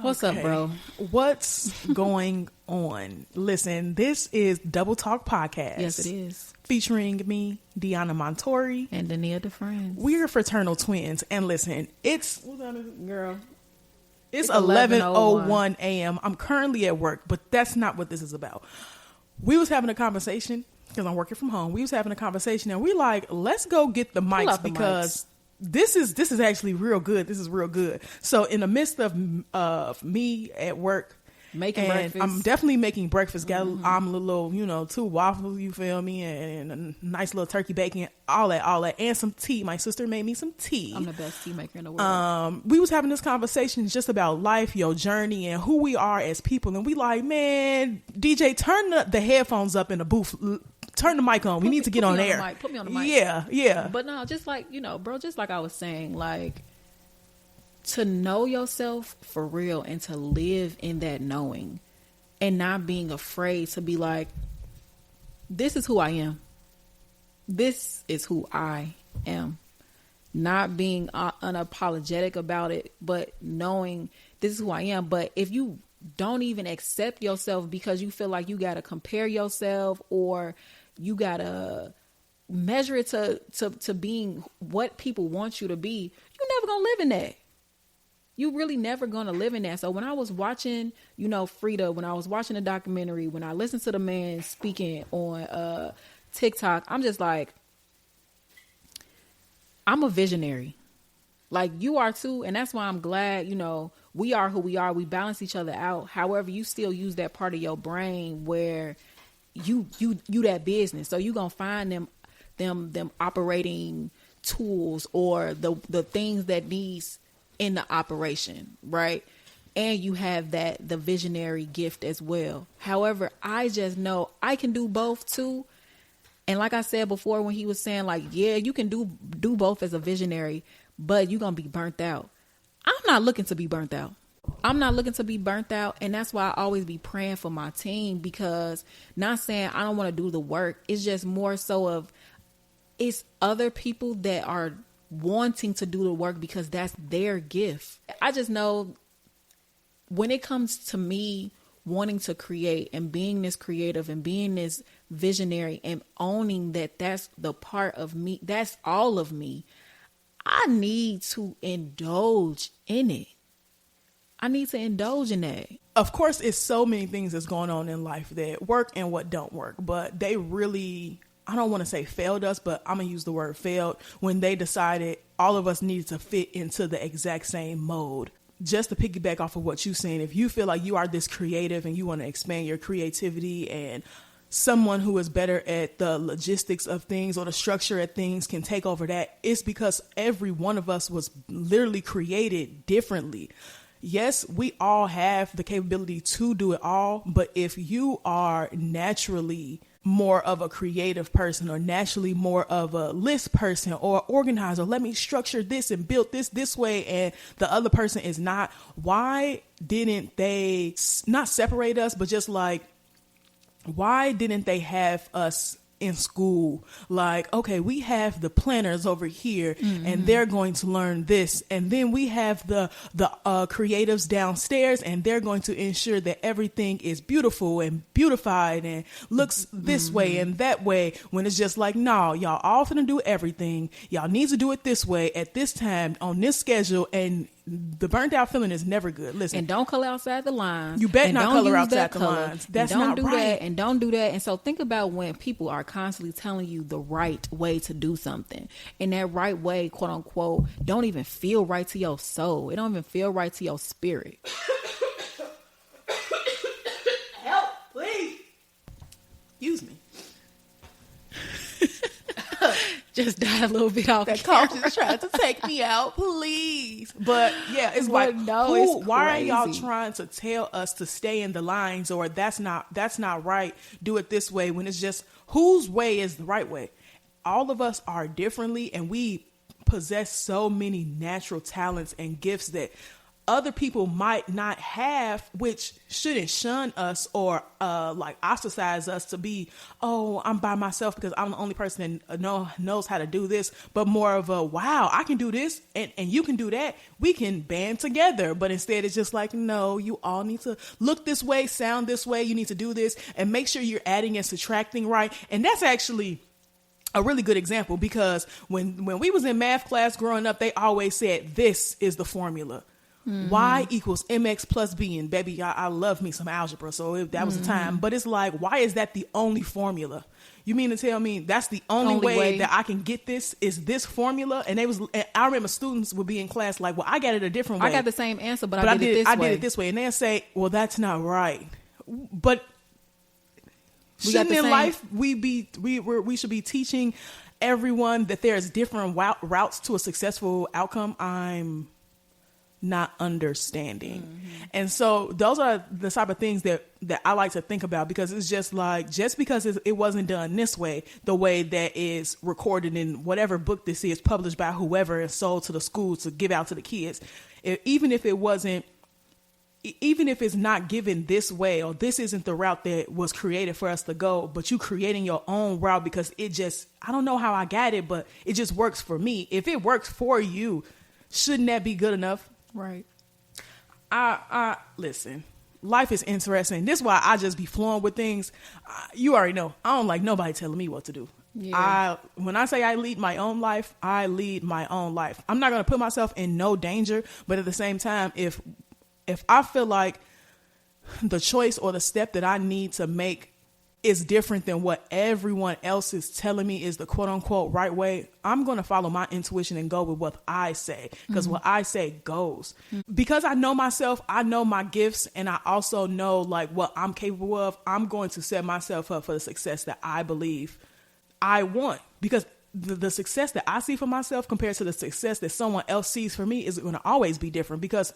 What's up, bro? What's going on? Listen, this is Double Talk Podcast. Yes, it is. Featuring me, Deanna Montori. And Dania DeFrance. We're fraternal twins. And listen, it's... Girl. It's 11:01 a.m. I'm currently at work, but that's not what this is about. We was having a conversation, because I'm working from home. We was having a conversation, and we like, let's go get the mics, because... This is actually real good. This is real good. So in the midst of me at work making breakfast, I'm definitely making breakfast. Got I'm a little, 2 waffles. You feel me? And a nice little turkey bacon. All that, and some tea. My sister made me some tea. I'm the best tea maker in the world. We was having this conversation just about life, your journey, and who we are as people. And we like, man, DJ, turn the headphones up in the booth. Turn the mic on. We need to get on air. Put me on the mic. Yeah. But no, just like, bro, just like I was saying, like, to know yourself for real and to live in that knowing and not being afraid to be like, this is who I am. This is who I am. Not being unapologetic about it, but knowing this is who I am. But if you don't even accept yourself because you feel like you got to compare yourself or you got to measure it to being what people want you to be, you're never going to live in that. You really never going to live in that. So when I was watching, Frida, when I was watching the documentary, when I listened to the man speaking on TikTok, I'm just like, I'm a visionary. Like you are too. And that's why I'm glad, we are who we are. We balance each other out. However, you still use that part of your brain where you that business. So you gonna find them operating tools or the things that needs in the operation, right? And you have the visionary gift as well. However, I just know I can do both too. And like I said before, when he was saying like, yeah, you can do both as a visionary, but you're gonna be burnt out. I'm not looking to be burnt out. And that's why I always be praying for my team, because not saying I don't want to do the work. It's just more so of it's other people that are wanting to do the work because that's their gift. I just know when it comes to me wanting to create and being this creative and being this visionary and owning that that's the part of me, that's all of me, I need to indulge in it. I need to indulge in that. Of course, it's so many things that's going on in life that work and what don't work. But they really, I don't want to say failed us, but I'm going to use the word failed when they decided all of us needed to fit into the exact same mode. Just to piggyback off of what you're saying, if you feel like you are this creative and you want to expand your creativity and someone who is better at the logistics of things or the structure of things can take over that, it's because every one of us was literally created differently. Yes, we all have the capability to do it all, but if you are naturally more of a creative person or naturally more of a list person or organizer, let me structure this and build this way, and the other person is not, why didn't they not separate us, but just like, why didn't they have us in school? Like, okay, we have the planners over here and they're going to learn this. And then we have the creatives downstairs and they're going to ensure that everything is beautiful and beautified and looks this way and that way, when it's just like, no, y'all all finna do everything. Y'all need to do it this way at this time on this schedule. And the burnt out feeling is never good. Listen, and don't color outside the lines. You bet not color outside the lines. That's not right. That, and don't do that. And so think about when people are constantly telling you the right way to do something, and that right way, quote unquote, don't even feel right to your soul. It don't even feel right to your spirit. Help, please. Excuse me. Just died a little bit off. That cough is trying to take me out, please. But yeah, it's like, no, why are y'all trying to tell us to stay in the lines, or that's not right, do it this way, when it's just whose way is the right way? All of us are differently, and we possess so many natural talents and gifts that other people might not have, which shouldn't shun us or like ostracize us to be, oh, I'm by myself because I'm the only person that knows how to do this, but more of a, wow, I can do this and you can do that. We can band together. But instead it's just like, no, you all need to look this way, sound this way. You need to do this and make sure you're adding and subtracting right. And that's actually a really good example, because when we was in math class growing up, they always said, this is the formula. Y equals mx plus b. And baby, I love me some algebra, so that was the time. But it's like, why is that the only formula? You mean to tell me that's the only way that I can get this is this formula? And I remember students would be in class like, well, I got it a different way. I got the same answer, but I did it this way. I did it this way. And they'll say, well, that's not right. But shouldn't in life we should be teaching everyone that there's different routes to a successful outcome? I'm not understanding. And so those are the type of things that I like to think about, because it's just like, just because it wasn't done this way, the way that is recorded in whatever book this is, published by whoever and sold to the schools to give out to the kids, even if it's not given this way, or this isn't the route that was created for us to go, but you creating your own route because it just, I don't know how I got it, but it just works for me. If it works for you, shouldn't that be good enough? Right. I listen, life is interesting. This is why I just be flowing with things. You already know, I don't like nobody telling me what to do. Yeah. When I say I lead my own life, I lead my own life. I'm not going to put myself in no danger, but at the same time, if I feel like the choice or the step that I need to make is different than what everyone else is telling me is the quote unquote right way, I'm going to follow my intuition and go with what I say, because what I say goes. Because I know myself, I know my gifts, and I also know like what I'm capable of. I'm going to set myself up for the success that I believe I want, because the success that I see for myself compared to the success that someone else sees for me is going to always be different, because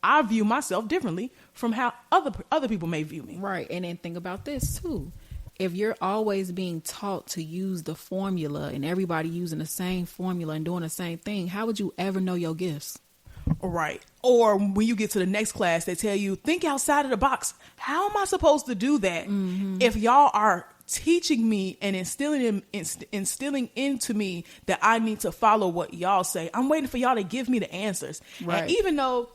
I view myself differently from how other people may view me. Right. And then think about this too. If you're always being taught to use the formula and everybody using the same formula and doing the same thing, how would you ever know your gifts? Right. Or when you get to the next class, they tell you, think outside of the box. How am I supposed to do that if y'all are teaching me and instilling into me that I need to follow what y'all say? I'm waiting for y'all to give me the answers. Right. And even though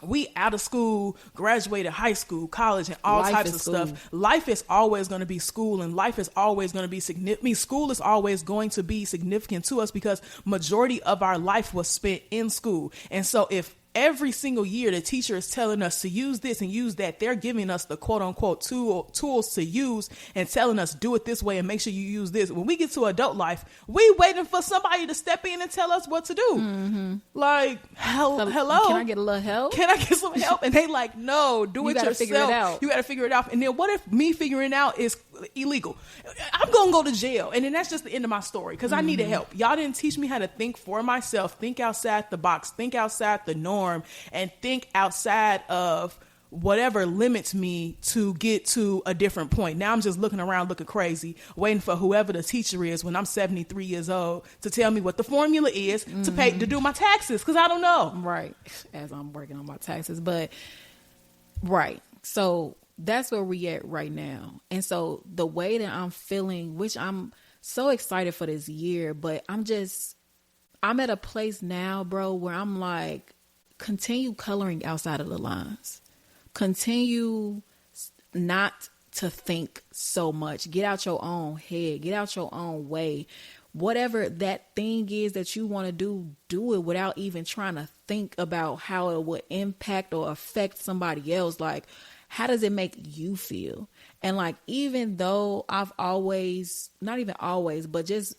we out of school, graduated high school, college, and all types of stuff, life is always going to be school, and life is always going to be significant. School is always going to be significant to us because majority of our life was spent in school. And so if every single year the teacher is telling us to use this and use that, they're giving us the quote unquote tools to use and telling us do it this way and make sure you use this. When we get to adult life, we waiting for somebody to step in and tell us what to do. Like, hello, can I get a little help? Can I get some help? And they like, no, do it yourself. Figure it out. You got to figure it out. And then what if me figuring it out is illegal? I'm gonna go to jail, and then that's just the end of my story, because I needed help. Y'all didn't teach me how to think for myself, think outside the box, think outside the norm, and think outside of whatever limits me to get to a different point. Now I'm just looking around looking crazy, waiting for whoever the teacher is when I'm 73 years old to tell me what the formula is to pay to do my taxes, because I don't know. Right. As I'm working on my taxes. But right. So that's where we at right now. And so the way that I'm feeling, which I'm so excited for this year, but I'm at a place now, bro, where I'm like, continue coloring outside of the lines. Continue not to think so much. Get out your own head. Get out your own way. Whatever that thing is that you want to do it without even trying to think about how it would impact or affect somebody else. Like, how does it make you feel? And like, even though I've always, not even always, but just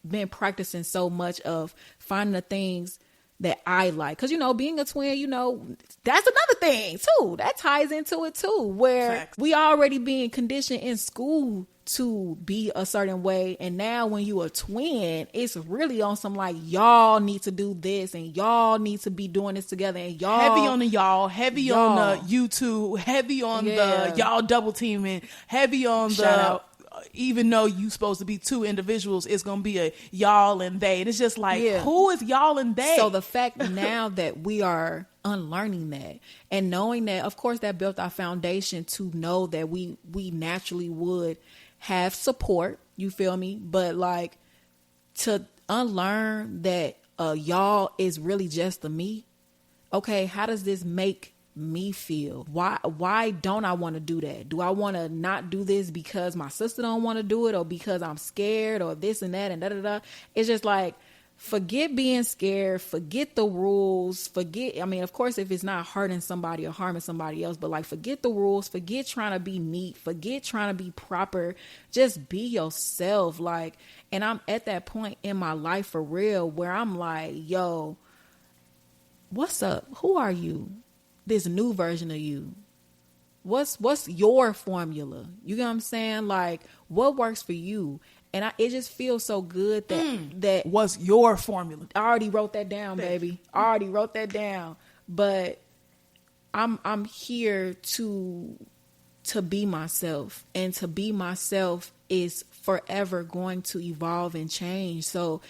been practicing so much of finding the things that I like. Because, being a twin, that's another thing too. That ties into it too, where Facts. we already being conditioned in school to be a certain way. And now when you a twin, it's really on some like, y'all need to do this and y'all need to be doing this together, and y'all heavy on the heavy on the YouTube, heavy on the y'all double teaming, heavy on even though you supposed to be two individuals, it's going to be a y'all and they. And it's just like, who is y'all and they? So the fact now that we are unlearning that and knowing that, of course, that built our foundation to know that we naturally would have support. You feel me? But like to unlearn that y'all is really just the me. Okay, how does this make me feel? Why don't I want to do that? Do I want to not do this because my sister don't want to do it, or because I'm scared, or this and that and da da da? It's just like, forget being scared, forget the rules, I mean, of course, if it's not hurting somebody or harming somebody else, but like, forget the rules, forget trying to be neat, forget trying to be proper, just be yourself. Like, and I'm at that point in my life for real where I'm like, yo, what's up? Who are you? This new version of you. What's your formula? You know what I'm saying? Like, what works for you? And it just feels so good that what's your formula? I already wrote that down, baby. I already wrote that down. But I'm here to be myself, and to be myself is forever going to evolve and change. So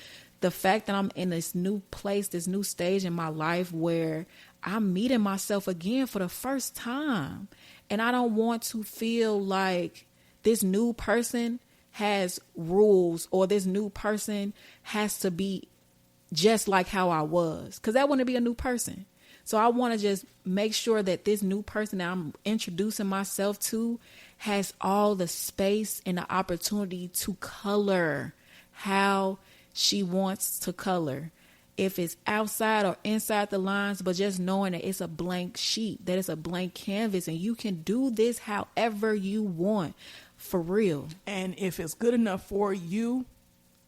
the fact that I'm in this new place, this new stage in my life where I'm meeting myself again for the first time, and I don't want to feel like this new person has rules, or this new person has to be just like how I was, because that wouldn't be a new person. So I want to just make sure that this new person that I'm introducing myself to has all the space and the opportunity to color how she wants to color. If it's outside or inside the lines, but just knowing that it's a blank sheet, that it's a blank canvas, and you can do this however you want. For real. And if it's good enough for you,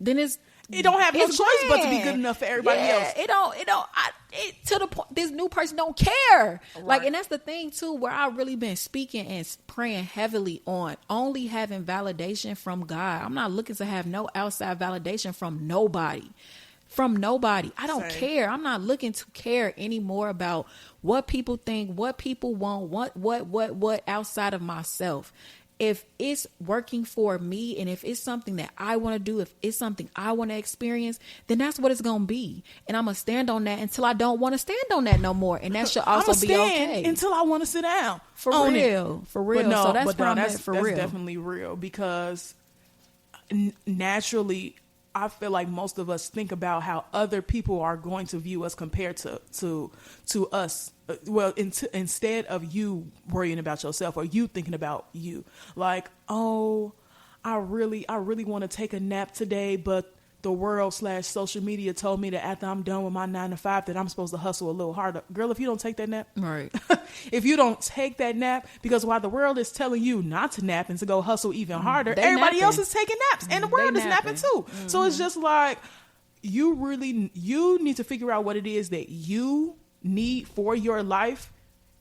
then it don't have no choice but to be good enough for everybody else. To the point, this new person don't care. Right. Like, and that's the thing too, where I've really been speaking and praying heavily on only having validation from God. I'm not looking to have no outside validation from nobody. I don't care. I'm not looking to care anymore about what people think, what people want, what outside of myself. If it's working for me, and if it's something that I want to do, if it's something I want to experience, then that's what it's going to be. And I'm going to stand on that until I don't want to stand on that no more. And that should also be okay. Until I want to sit down. For real. No, so that's where I'm at for real. That's definitely real, because naturally, I feel like most of us think about how other people are going to view us compared to us. Well, instead of you worrying about yourself, or you thinking about you, like, oh, I really want to take a nap today, but the world / social media told me that after I'm done with my 9 to 5 that I'm supposed to hustle a little harder. Girl, if you don't take that nap, right? If you don't take that nap, because while the world is telling you not to nap and to go hustle even harder, everybody else is taking naps, and the world is napping too. Mm-hmm. So it's just like, you need to figure out what it is that you need for your life,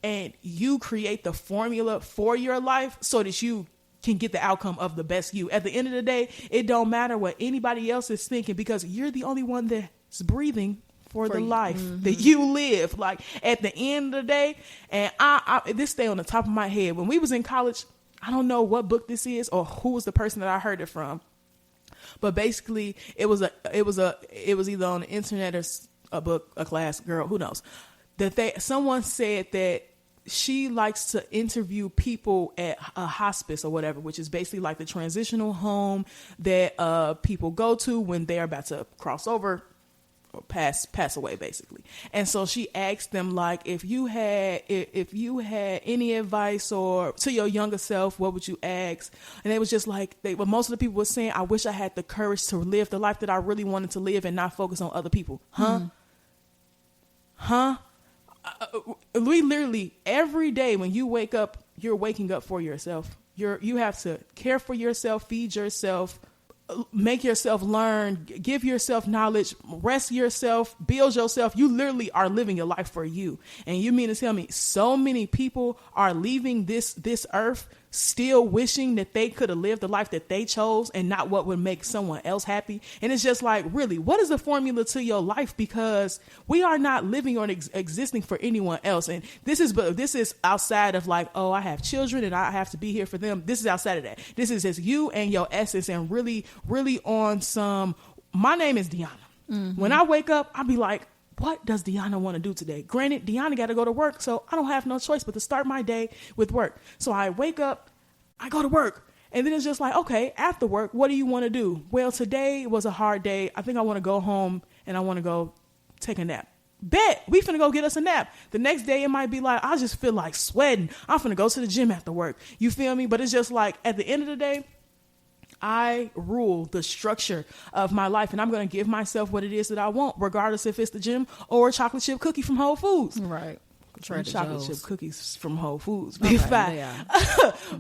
and you create the formula for your life so that you can get the outcome of the best you. At the end of the day, it don't matter what anybody else is thinking, because you're the only one that's breathing for the life that you live. Like, at the end of the day, and I this stay on the top of my head. When we was in college, I don't know what book this is or who was the person that I heard it from, but basically it was either on the internet or a book, a class, girl, who knows, that someone said that she likes to interview people at a hospice or whatever, which is basically like the transitional home that people go to when they're about to cross over or pass away, basically. And so she asked them, like, if you had any advice or to your younger self, what would you ask? And it was just like, most of the people were saying, I wish I had the courage to live the life that I really wanted to live and not focus on other people. We literally, every day when you wake up, you're waking up for yourself. You have to care for yourself, feed yourself, make yourself learn, give yourself knowledge, rest yourself, build yourself. You literally are living your life for you. And you mean to tell me so many people are leaving this earth still wishing that they could have lived the life that they chose and not what would make someone else happy? And it's just like, really, what is the formula to your life? Because we are not living or existing for anyone else. And this is outside of like, oh, I have children and I have to be here for them. This is outside of that. This is just you and your essence, and really, really on some, my name is Deanna. Mm-hmm. When I wake up, I'll be like, what does Deanna want to do today? Granted, Deanna got to go to work, so I don't have no choice but to start my day with work. So I wake up, I go to work, and then it's just like, okay, after work, what do you want to do? Well, today was a hard day. I think I want to go home and I want to go take a nap. Bet, we finna go get us a nap. The next day it might be like, I just feel like sweating. I'm finna go to the gym after work. You feel me? But it's just like, at the end of the day, I rule the structure of my life, and I'm going to give myself what it is that I want, regardless if it's the gym or a chocolate chip cookie from Whole Foods. Right. Chocolate chip cookies from Whole Foods. Be fine.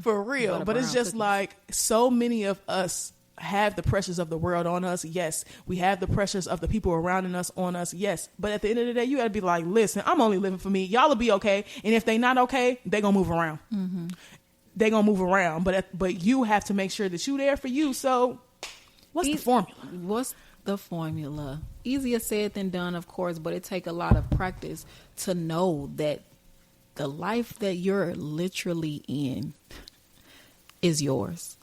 For real. But it's just cookies. Like, so many of us have the pressures of the world on us. Yes. We have the pressures of the people around us on us. Yes. But at the end of the day, you got to be like, listen, I'm only living for me. Y'all will be okay. And if they not okay, they going to move around. Mm-hmm. They going to move around. But you have to make sure that you there for you. So what's the formula? What's the formula? Easier said than done, of course, but it take a lot of practice to know that the life that you're literally in is yours.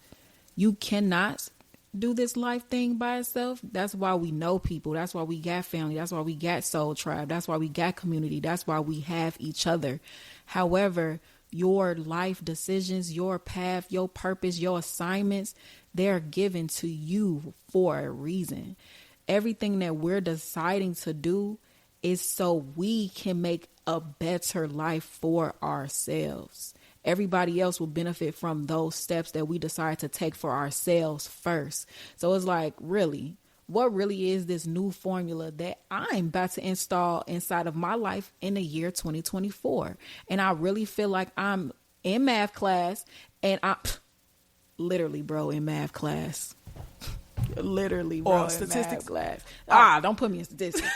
You cannot do this life thing by itself. That's why we know people. That's why we got family. That's why we got soul tribe. That's why we got community. That's why we have each other. However, your life decisions, your path, your purpose, your assignments, they're given to you for a reason. Everything that we're deciding to do is so we can make a better life for ourselves. Everybody else will benefit from those steps that we decide to take for ourselves first. So it's like, really, what really is this new formula that I'm about to install inside of my life in the year 2024? And I really feel like I'm in math class, and I'm literally, bro, in math class. Literally, bro, or statistics class. Don't put me in statistics.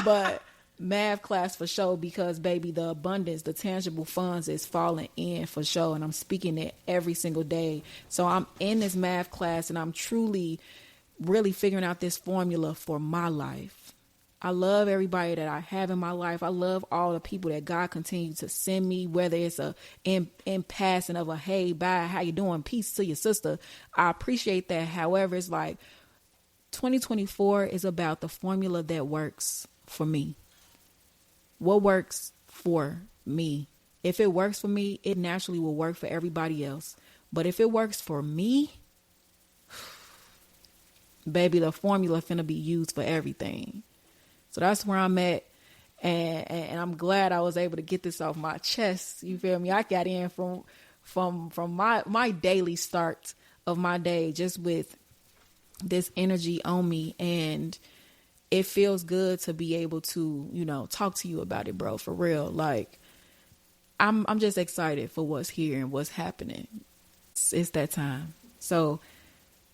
But math class for sure, because baby, the abundance, the tangible funds is falling in for sure. And I'm speaking it every single day. So I'm in this math class, and I'm truly really figuring out this formula for my life. I love everybody that I have in my life. I love all the people that God continues to send me, whether it's in passing of a, hey, bye, how you doing? Peace to your sister. I appreciate that. However, it's like 2024 is about the formula that works for me. What works for me? If it works for me, it naturally will work for everybody else. But if it works for me, baby, the formula finna be used for everything. So that's where I'm at. And I'm glad I was able to get this off my chest. You feel me? I got in from my daily start of my day just with this energy on me. And it feels good to be able to, talk to you about it, bro, for real. Like, I'm just excited for what's here and what's happening. It's that time. So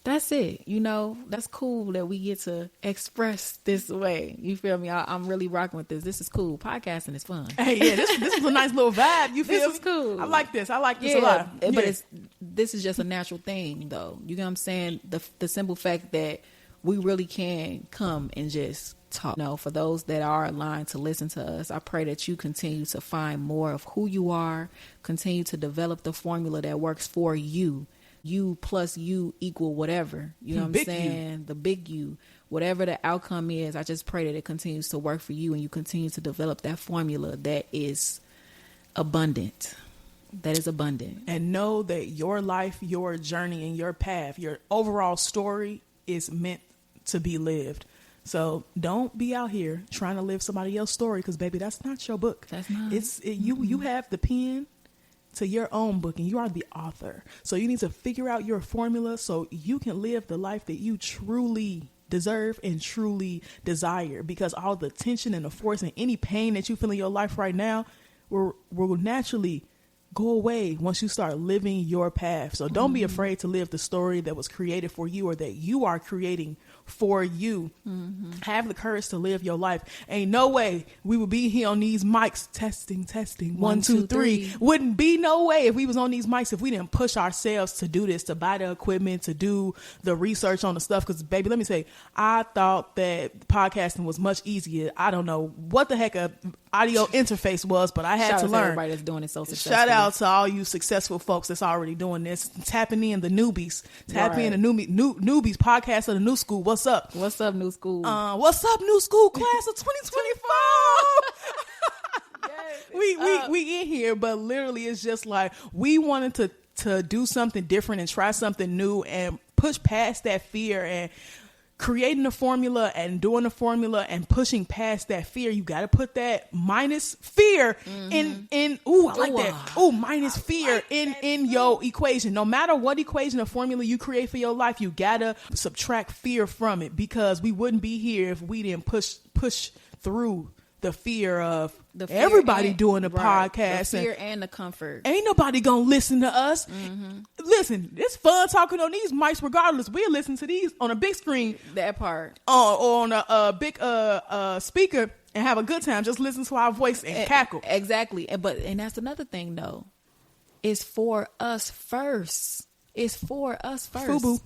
that's it. That's cool that we get to express this way. You feel me? I'm really rocking with this. This is cool. Podcasting is fun. Hey, yeah, this is a nice little vibe. You feel this is cool. I like this. A lot. But this is just a natural thing, though. You know what I'm saying? The simple fact that we really can come and just talk. For those that are aligned to listen to us, I pray that you continue to find more of who you are, continue to develop the formula that works for you. You plus you equal whatever. You know what I'm saying? You. The big you. Whatever the outcome is, I just pray that it continues to work for you and you continue to develop that formula that is abundant. That is abundant. And know that your life, your journey, and your path, your overall story is meant to be lived. So don't be out here trying to live somebody else's story, because baby, that's not your book. That's not. You have the pen to your own book, and you are the author. So you need to figure out your formula so you can live the life that you truly deserve and truly desire, because all the tension and the force and any pain that you feel in your life right now will naturally go away once you start living your path. So don't be afraid to live the story that was created for you, or that you are creating for you. Have the courage to live your life. Ain't no way we would be here on these mics testing 1 2 3. Wouldn't be no way if we was on these mics if we didn't push ourselves to do this, to buy the equipment, to do the research on the stuff. Because baby, let me say, I thought that podcasting was much easier. I don't know what the heck audio interface was, but I had Shout to out learn. everybody that's doing it so successfully. Shout out to all you successful folks that's already doing this. Tapping in the newbies. Tapping in the newbies podcast of the new school. What's up? What's up, new school? What's up, new school class of 2024? Yes, we in here, but literally it's just like we wanted to do something different and try something new and push past that fear and creating a formula and doing a formula and pushing past that fear. You got to put that minus fear in I like that. Minus fear in your equation. No matter what equation or formula you create for your life, you got to subtract fear from it, because we wouldn't be here if we didn't push through the fear of everybody doing the podcast. The fear and the comfort. Ain't nobody gonna listen to us. Listen, it's fun talking on these mics regardless. We'll listen to these on a big screen. That part. Or on a big speaker and have a good time. Just listen to our voice and cackle. Exactly. And that's another thing, though. It's for us first. It's for us first. Fubu.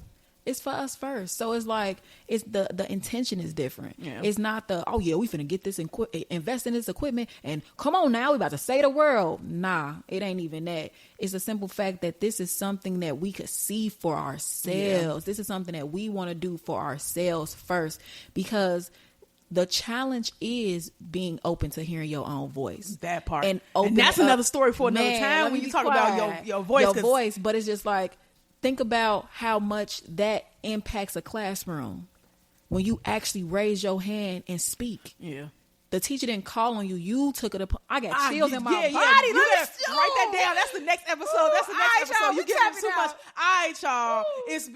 It's for us first. So it's like, it's the intention is different. Yeah. It's not we finna get this invest in this equipment and come on now, we about to save the world. Nah, it ain't even that. It's the simple fact that this is something that we could see for ourselves. This is something that we want to do for ourselves first, because the challenge is being open to hearing your own voice. That part. And that's another story for another time when you talk about your voice. Your voice, but it's just like, think about how much that impacts a classroom when you actually raise your hand and speak. Yeah. The teacher didn't call on you. You took it upon. I got chills in my body. Write that down. That's the next episode. You give them too much. All right, y'all. It's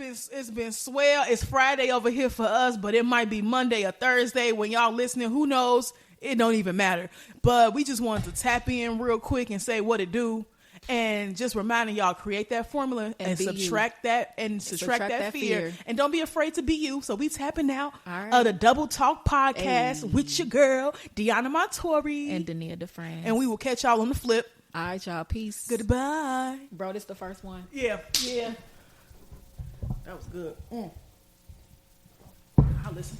been swell. It's Friday over here for us, but it might be Monday or Thursday when y'all listening. Who knows? It don't even matter. But we just wanted to tap in real quick and say what it do. And just reminding y'all, create that formula and subtract that fear. And don't be afraid to be you. So we tapping out the Double Talk podcast with your girl, Deanna Montori. And Dania DeFran. And we will catch y'all on the flip. All right, y'all. Peace. Goodbye. Bro, this the first one. Yeah. That was good. I listen.